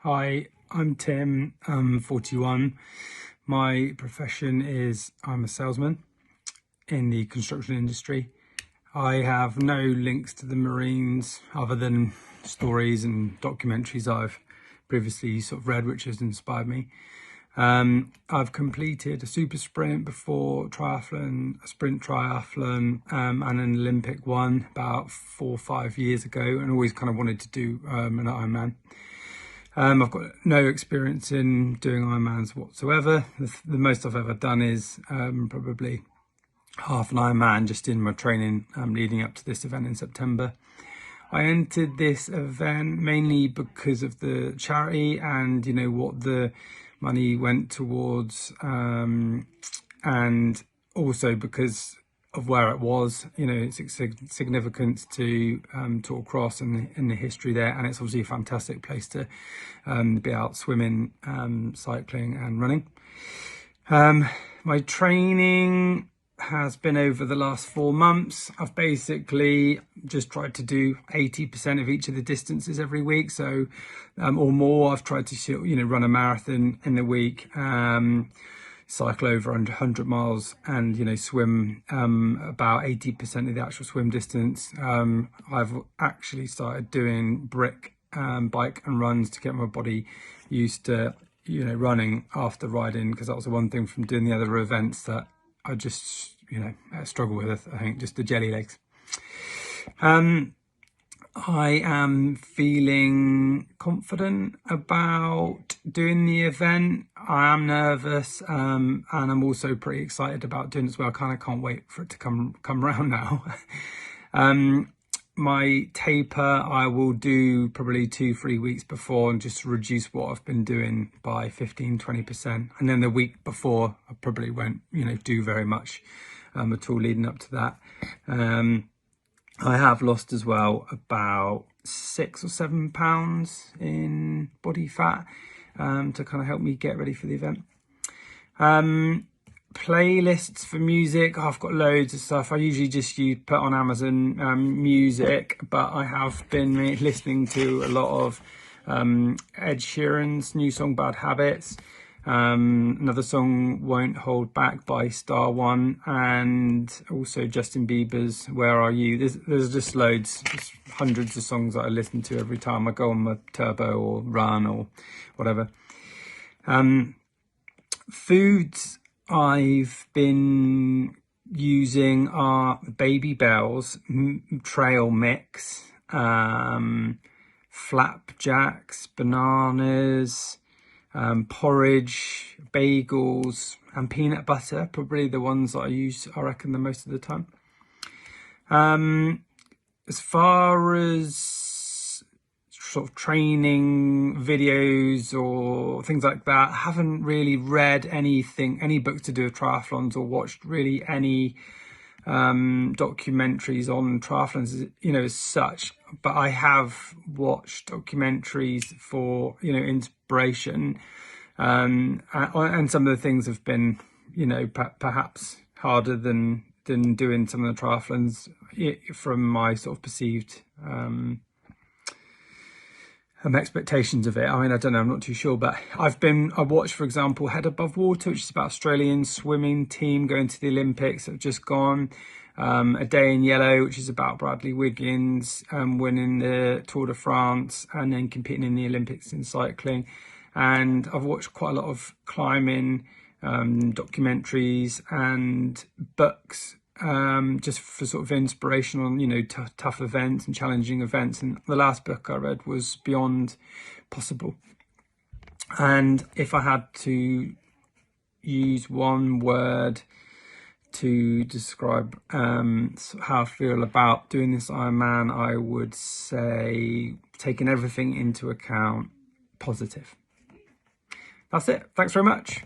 Hi, I'm Tim. I'm 41. My profession is I'm a salesman in the construction industry. I have no links to the Marines other than stories and documentaries I've previously sort of read, which has inspired me. I've completed a super sprint before, triathlon, a sprint triathlon, and an Olympic one about 4 or 5 years ago, and always kind of wanted to do an Ironman. I've got no experience in doing Ironmans whatsoever. The most I've ever done is probably half an Ironman just in my training leading up to this event in September. I entered this event mainly because of the charity and, you know, what the money went towards, and also because of where it was, you know, its significance to Tour Cross and the history there, and it's obviously a fantastic place to be out swimming, cycling and running. My training has been over the last 4 months. I've basically just tried to do 80% of each of the distances every week, so or more. I've tried to, you know, run a marathon in the week, cycle over 100 miles, and, you know, swim about 80% of the actual swim distance. I've actually started doing brick bike and runs to get my body used to, you know, running after riding, because that was the one thing from doing the other events that I just, you know, struggle with. I think just the jelly legs. I am feeling confident about doing the event. I am nervous, and I'm also pretty excited about doing it as well. I kind of can't wait for it to come around now. My taper I will do probably 2-3 weeks before, and just reduce what I've been doing by 15-20%, and then the week before I probably won't, you know, do very much at all leading up to that. I have lost as well about 6 or 7 pounds in body fat to kind of help me get ready for the event. Playlists for music, I've got loads of stuff. I usually just put on Amazon Music, but I have been listening to a lot of Ed Sheeran's new song Bad Habits, another song Won't Hold Back by Star One, and also Justin Bieber's Where Are You. There's just loads, just hundreds of songs that I listen to every time I go on my turbo or run or whatever. Foods I've been using are Baby Bell's trail mix, flapjacks, bananas, porridge, bagels and peanut butter, probably the ones that I use, I reckon, the most of the time. As far as sort of training videos or things like that, I haven't really read any books to do with triathlons, or watched really any documentaries on triathlons, you know, as such. But I have watched documentaries for, you know, inspiration, and some of the things have been, you know, perhaps harder than doing some of the triathlons from my sort of perceived expectations of it. I mean, I don't know, I'm not too sure, but I watched, for example, Head Above Water, which is about Australian swimming team going to the Olympics that have just gone. A Day in Yellow, which is about Bradley Wiggins winning the Tour de France and then competing in the Olympics in cycling. And I've watched quite a lot of climbing documentaries and books, just for sort of inspiration on, you know, tough events and challenging events. And the last book I read was Beyond Possible. And if I had to use one word to describe how I feel about doing this Ironman, I would say, taking everything into account, positive. That's it. Thanks very much.